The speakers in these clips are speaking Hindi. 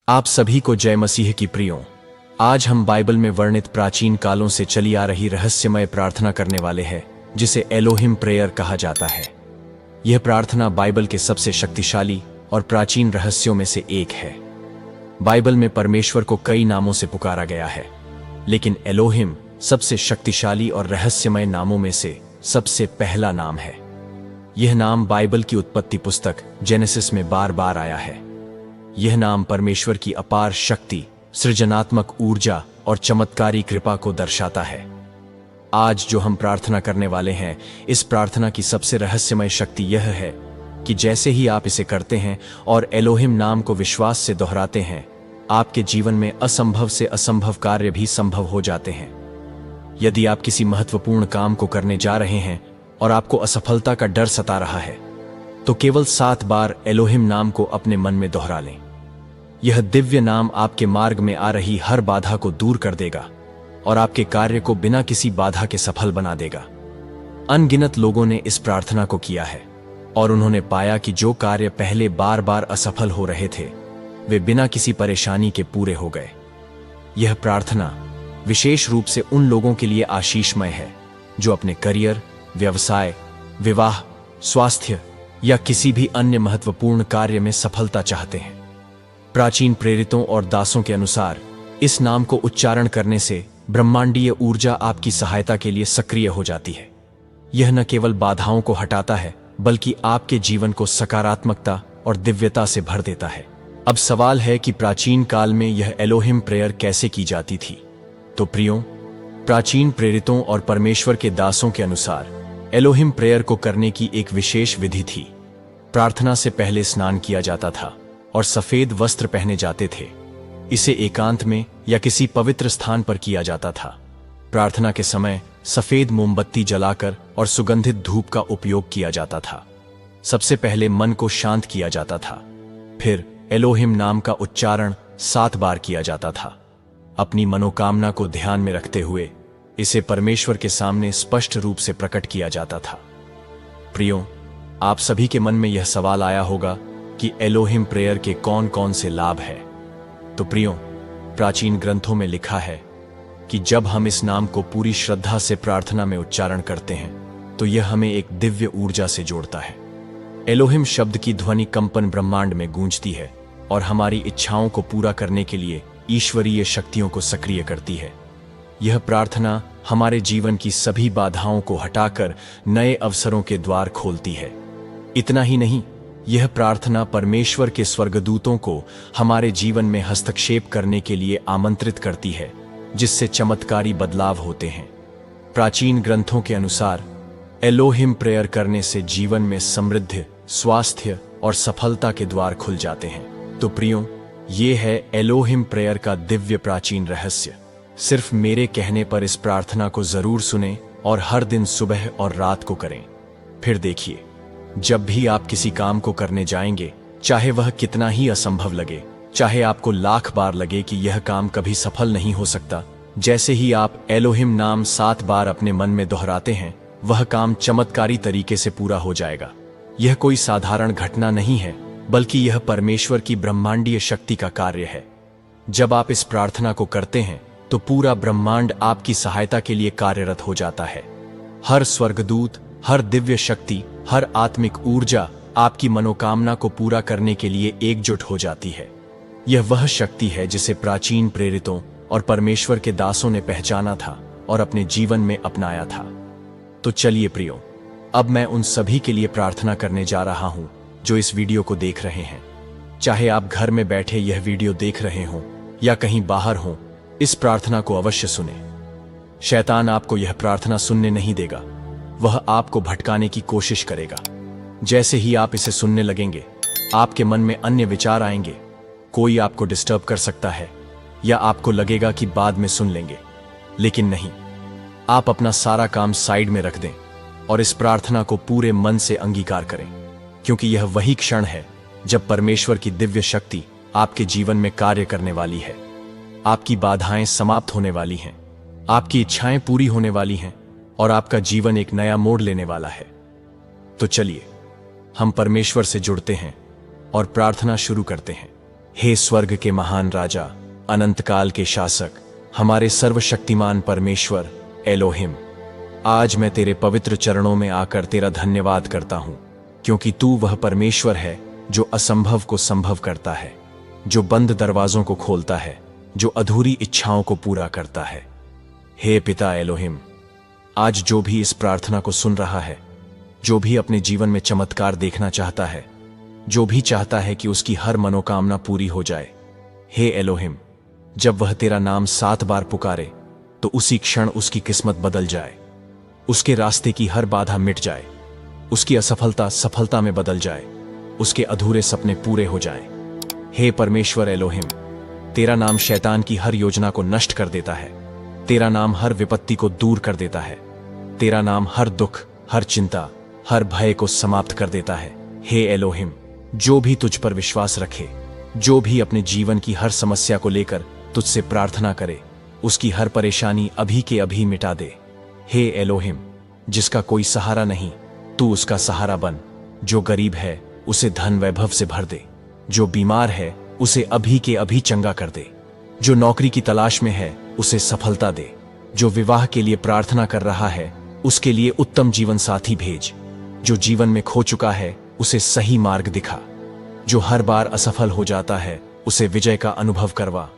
आप सभी को जय मसीह की प्रियों। आज हम बाइबल में वर्णित प्राचीन कालों से चली आ रही रहस्यमय प्रार्थना करने वाले हैं, जिसे एलोहिम प्रेयर कहा जाता है। यह प्रार्थना बाइबल के सबसे शक्तिशाली और प्राचीन रहस्यों में से एक है। बाइबल में परमेश्वर को कई नामों से पुकारा गया है, लेकिन एलोहिम सबसे शक्तिशाली और रहस्यमय नामों में से सबसे पहला नाम है। यह नाम बाइबल की उत्पत्ति पुस्तक जेनेसिस में बार बार आया है। यह नाम परमेश्वर की अपार शक्ति, सृजनात्मक ऊर्जा और चमत्कारी कृपा को दर्शाता है। आज जो हम प्रार्थना करने वाले हैं, इस प्रार्थना की सबसे रहस्यमय शक्ति यह है कि जैसे ही आप इसे करते हैं और एलोहिम नाम को विश्वास से दोहराते हैं, आपके जीवन में असंभव से असंभव कार्य भी संभव हो जाते हैं। यदि आप किसी महत्वपूर्ण काम को करने जा रहे हैं और आपको असफलता का डर सता रहा है, तो केवल 7 बार एलोहिम नाम को अपने मन में दोहरा लें। यह दिव्य नाम आपके मार्ग में आ रही हर बाधा को दूर कर देगा और आपके कार्य को बिना किसी बाधा के सफल बना देगा। अनगिनत लोगों ने इस प्रार्थना को किया है और उन्होंने पाया कि जो कार्य पहले बार बार असफल हो रहे थे, वे बिना किसी परेशानी के पूरे हो गए। यह प्रार्थना विशेष रूप से उन लोगों के लिए आशीषमय है जो अपने करियर, व्यवसाय, विवाह, स्वास्थ्य या किसी भी अन्य महत्वपूर्ण कार्य में सफलता चाहते हैं। प्राचीन प्रेरितों और दासों के अनुसार इस नाम को उच्चारण करने से ब्रह्मांडीय ऊर्जा आपकी सहायता के लिए सक्रिय हो जाती है। यह न केवल बाधाओं को हटाता है, बल्कि आपके जीवन को सकारात्मकता और दिव्यता से भर देता है। अब सवाल है कि प्राचीन काल में यह एलोहिम प्रेयर कैसे की जाती थी। तो प्रियों, प्राचीन प्रेरितों और परमेश्वर के दासों के अनुसार एलोहिम प्रेयर को करने की एक विशेष विधि थी। प्रार्थना से पहले स्नान किया जाता था और सफेद वस्त्र पहने जाते थे। इसे एकांत में या किसी पवित्र स्थान पर किया जाता था। प्रार्थना के समय सफेद मोमबत्ती जलाकर और सुगंधित धूप का उपयोग किया जाता था। सबसे पहले मन को शांत किया जाता था, फिर एलोहिम नाम का उच्चारण 7 बार किया जाता था। अपनी मनोकामना को ध्यान में रखते हुए इसे परमेश्वर के सामने स्पष्ट रूप से प्रकट किया जाता था। प्रियों, आप सभी के मन में यह सवाल आया होगा कि एलोहिम प्रेयर के कौन कौन से लाभ है। तो प्रियों, प्राचीन ग्रंथों में लिखा है कि जब हम इस नाम को पूरी श्रद्धा से प्रार्थना में उच्चारण करते हैं, तो यह हमें एक दिव्य ऊर्जा से जोड़ता है। एलोहिम शब्द की ध्वनि कंपन ब्रह्मांड में गूंजती है और हमारी इच्छाओं को पूरा करने के लिए ईश्वरीय शक्तियों को सक्रिय करती है। यह प्रार्थना हमारे जीवन की सभी बाधाओं को हटाकर नए अवसरों के द्वार खोलती है। इतना ही नहीं, यह प्रार्थना परमेश्वर के स्वर्गदूतों को हमारे जीवन में हस्तक्षेप करने के लिए आमंत्रित करती है, जिससे चमत्कारी बदलाव होते हैं। प्राचीन ग्रंथों के अनुसार एलोहिम प्रेयर करने से जीवन में समृद्धि, स्वास्थ्य और सफलता के द्वार खुल जाते हैं। तो प्रियों, ये है एलोहिम प्रेयर का दिव्य प्राचीन रहस्य। सिर्फ मेरे कहने पर इस प्रार्थना को जरूर सुनें और हर दिन सुबह और रात को करें। फिर देखिए, जब भी आप किसी काम को करने जाएंगे, चाहे वह कितना ही असंभव लगे, चाहे आपको लाख बार लगे कि यह काम कभी सफल नहीं हो सकता, जैसे ही आप एलोहिम नाम 7 बार अपने मन में दोहराते हैं, वह काम चमत्कारी तरीके से पूरा हो जाएगा। यह कोई साधारण घटना नहीं है, बल्कि यह परमेश्वर की ब्रह्मांडीय शक्ति का कार्य है। जब आप इस प्रार्थना को करते हैं, तो पूरा ब्रह्मांड आपकी सहायता के लिए कार्यरत हो जाता है। हर स्वर्गदूत, हर दिव्य शक्ति, हर आत्मिक ऊर्जा आपकी मनोकामना को पूरा करने के लिए एकजुट हो जाती है। यह वह शक्ति है जिसे प्राचीन प्रेरितों और परमेश्वर के दासों ने पहचाना था और अपने जीवन में अपनाया था। तो चलिए प्रियों, अब मैं उन सभी के लिए प्रार्थना करने जा रहा हूं जो इस वीडियो को देख रहे हैं। चाहे आप घर में बैठे यह वीडियो देख रहे हों या कहीं बाहर हों, इस प्रार्थना को अवश्य सुने। शैतान आपको यह प्रार्थना सुनने नहीं देगा। वह आपको भटकाने की कोशिश करेगा। जैसे ही आप इसे सुनने लगेंगे, आपके मन में अन्य विचार आएंगे। कोई आपको डिस्टर्ब कर सकता है या आपको लगेगा कि बाद में सुन लेंगे, लेकिन नहीं। आप अपना सारा काम साइड में रख दें और इस प्रार्थना को पूरे मन से अंगीकार करें, क्योंकि यह वही क्षण है जब परमेश्वर की दिव्य शक्ति आपके जीवन में कार्य करने वाली है। आपकी बाधाएं समाप्त होने वाली हैं, आपकी इच्छाएं पूरी होने वाली हैं और आपका जीवन एक नया मोड़ लेने वाला है। तो चलिए, हम परमेश्वर से जुड़ते हैं और प्रार्थना शुरू करते हैं। हे स्वर्ग के महान राजा, अनंतकाल के शासक, हमारे सर्वशक्तिमान परमेश्वर एलोहिम, आज मैं तेरे पवित्र चरणों में आकर तेरा धन्यवाद करता हूं, क्योंकि तू वह परमेश्वर है जो असंभव को संभव करता है, जो बंद दरवाजों को खोलता है, जो अधूरी इच्छाओं को पूरा करता है। हे पिता एलोहिम, आज जो भी इस प्रार्थना को सुन रहा है, जो भी अपने जीवन में चमत्कार देखना चाहता है, जो भी चाहता है कि उसकी हर मनोकामना पूरी हो जाए, हे एलोहिम, जब वह तेरा नाम 7 बार पुकारे तो उसी क्षण उसकी किस्मत बदल जाए, उसके रास्ते की हर बाधा मिट जाए, उसकी असफलता सफलता में बदल जाए, उसके अधूरे सपने पूरे हो जाएं। हे परमेश्वर एलोहिम, तेरा नाम शैतान की हर योजना को नष्ट कर देता है, तेरा नाम हर विपत्ति को दूर कर देता है, तेरा नाम हर दुख, हर चिंता, हर भय को समाप्त कर देता है। हे एलोहिम, जो भी तुझ पर विश्वास रखे, जो भी अपने जीवन की हर समस्या को लेकर तुझसे प्रार्थना करे, उसकी हर परेशानी अभी के अभी मिटा दे। हे एलोहिम, जिसका कोई सहारा नहीं, तू उसका सहारा बन। जो गरीब है उसे धन वैभव से भर दे, जो बीमार है उसे अभी के अभी चंगा कर दे, जो नौकरी की तलाश में है उसे सफलता दे, जो विवाह के लिए प्रार्थना कर रहा है उसके लिए उत्तम जीवन साथी भेज, जो जीवन में खो चुका है उसे सही मार्ग दिखा, जो हर बार असफल हो जाता है उसे विजय का अनुभव करवा।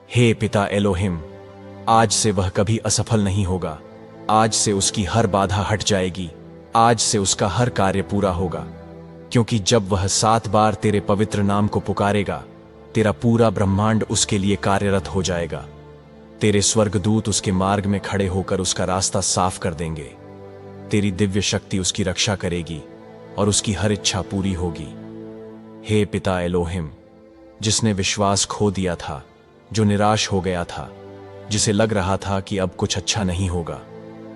हे पिता एलोहिम, आज से वह कभी असफल नहीं होगा, आज से उसकी हर बाधा हट जाएगी, आज से उसका हर कार्य पूरा होगा, क्योंकि जब वह 7 बार तेरे पवित्र नाम को पुकारेगा, तेरा पूरा ब्रह्मांड उसके लिए कार्यरत हो जाएगा। तेरे स्वर्गदूत उसके मार्ग में खड़े होकर उसका रास्ता साफ कर देंगे, तेरी दिव्य शक्ति उसकी रक्षा करेगी और उसकी हर इच्छा पूरी होगी। हे पिता एलोहिम, जिसने विश्वास खो दिया था, जो निराश हो गया था, जिसे लग रहा था कि अब कुछ अच्छा नहीं होगा,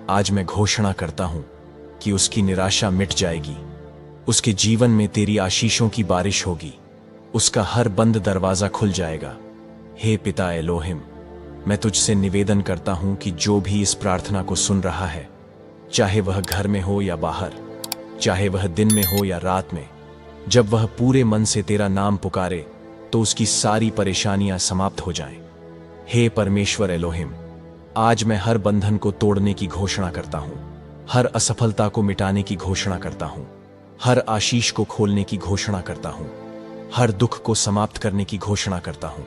आज मैं घोषणा करता हूं कि उसकी निराशा मिट जाएगी, उसके जीवन में तेरी आशीषों की बारिश होगी, उसका हर बंद दरवाजा खुल जाएगा। हे पिता एलोहिम, मैं तुझसे निवेदन करता हूं कि जो भी इस प्रार्थना को सुन रहा है, चाहे वह घर में हो या बाहर, चाहे वह दिन में हो या रात में, जब वह पूरे मन से तेरा नाम पुकारे तो उसकी सारी परेशानियां समाप्त हो जाएं। हे परमेश्वर एलोहिम, आज मैं हर बंधन को तोड़ने की घोषणा करता हूं, हर असफलता को मिटाने की घोषणा करता हूं, हर आशीष को खोलने की घोषणा करता हूं, हर दुख को समाप्त करने की घोषणा करता हूं,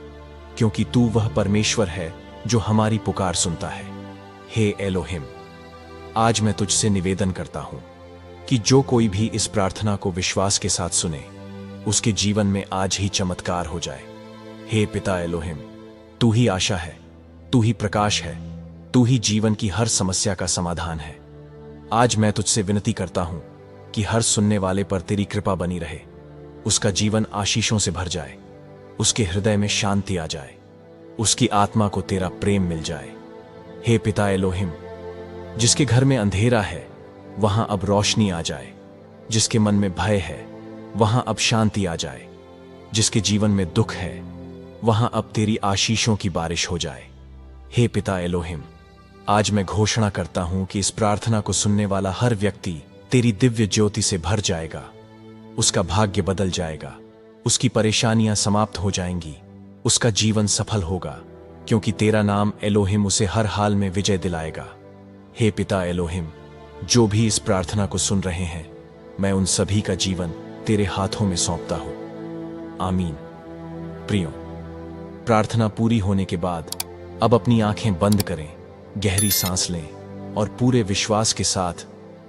क्योंकि तू वह परमेश्वर है जो हमारी पुकार सुनता है। हे एलोहिम, आज मैं तुझसे निवेदन करता हूं कि जो कोई भी इस प्रार्थना को विश्वास के साथ सुने, उसके जीवन में आज ही चमत्कार हो जाए। हे पिता एलोहिम, तू ही आशा है, तू ही प्रकाश है, तू ही जीवन की हर समस्या का समाधान है। आज मैं तुझसे विनती करता हूं कि हर सुनने वाले पर तेरी कृपा बनी रहे, उसका जीवन आशीषों से भर जाए, उसके हृदय में शांति आ जाए, उसकी आत्मा को तेरा प्रेम मिल जाए। हे पिता एलोहिम, जिसके घर में अंधेरा है वहां अब रोशनी आ जाए, जिसके मन में भय है वहां अब शांति आ जाए, जिसके जीवन में दुख है वहां अब तेरी आशीषों की बारिश हो जाए। हे पिता एलोहिम, आज मैं घोषणा करता हूं कि इस प्रार्थना को सुनने वाला हर व्यक्ति तेरी दिव्य ज्योति से भर जाएगा, उसका भाग्य बदल जाएगा, उसकी परेशानियां समाप्त हो जाएंगी, उसका जीवन सफल होगा, क्योंकि तेरा नाम एलोहिम उसे हर हाल में विजय दिलाएगा। हे पिता एलोहिम, जो भी इस प्रार्थना को सुन रहे हैं, मैं उन सभी का जीवन तेरे हाथों में सौंपता हूं। आमीन। प्रियो, प्रार्थना पूरी होने के बाद अब अपनी आंखें बंद करें, गहरी सांस लें और पूरे विश्वास के साथ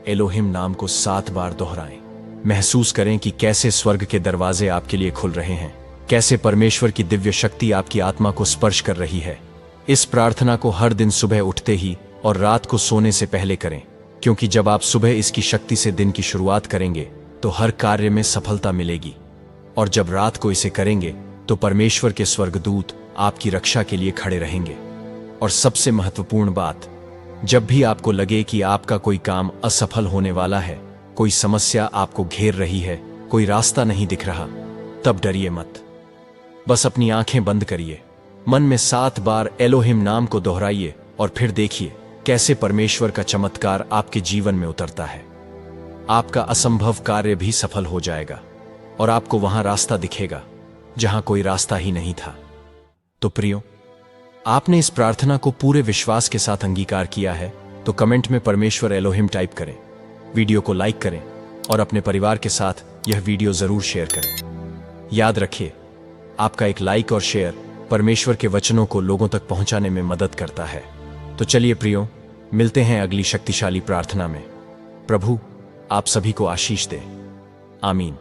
एलोहिम नाम को 7 बार दोहराएं। महसूस करें कि कैसे स्वर्ग के दरवाजे आपके लिए खुल रहे हैं, कैसे परमेश्वर की दिव्य शक्ति आपकी आत्मा को स्पर्श कर रही है। इस प्रार्थना को हर दिन सुबह उठते ही और रात को सोने से पहले करें, क्योंकि जब आप सुबह इसकी शक्ति से दिन की शुरुआत करेंगे तो हर कार्य में सफलता मिलेगी, और जब रात को इसे करेंगे तो परमेश्वर के स्वर्गदूत आपकी रक्षा के लिए खड़े रहेंगे। और सबसे महत्वपूर्ण बात, जब भी आपको लगे कि आपका कोई काम असफल होने वाला है, कोई समस्या आपको घेर रही है, कोई रास्ता नहीं दिख रहा, तब डरिए मत। बस अपनी आंखें बंद करिए, मन में 7 बार एलोहिम नाम को दोहराइए और फिर देखिए कैसे परमेश्वर का चमत्कार आपके जीवन में उतरता है। आपका असंभव कार्य भी सफल हो जाएगा और आपको वहां रास्ता दिखेगा, जहां कोई रास्ता ही नहीं था। तो प्रियो, आपने इस प्रार्थना को पूरे विश्वास के साथ अंगीकार किया है तो कमेंट में परमेश्वर एलोहिम टाइप करें, वीडियो को लाइक करें और अपने परिवार के साथ यह वीडियो जरूर शेयर करें। याद रखिए, आपका एक लाइक और शेयर परमेश्वर के वचनों को लोगों तक पहुंचाने में मदद करता है। तो चलिए प्रियो, मिलते हैं अगली शक्तिशाली प्रार्थना में। प्रभु आप सभी को आशीष दे। आमीन।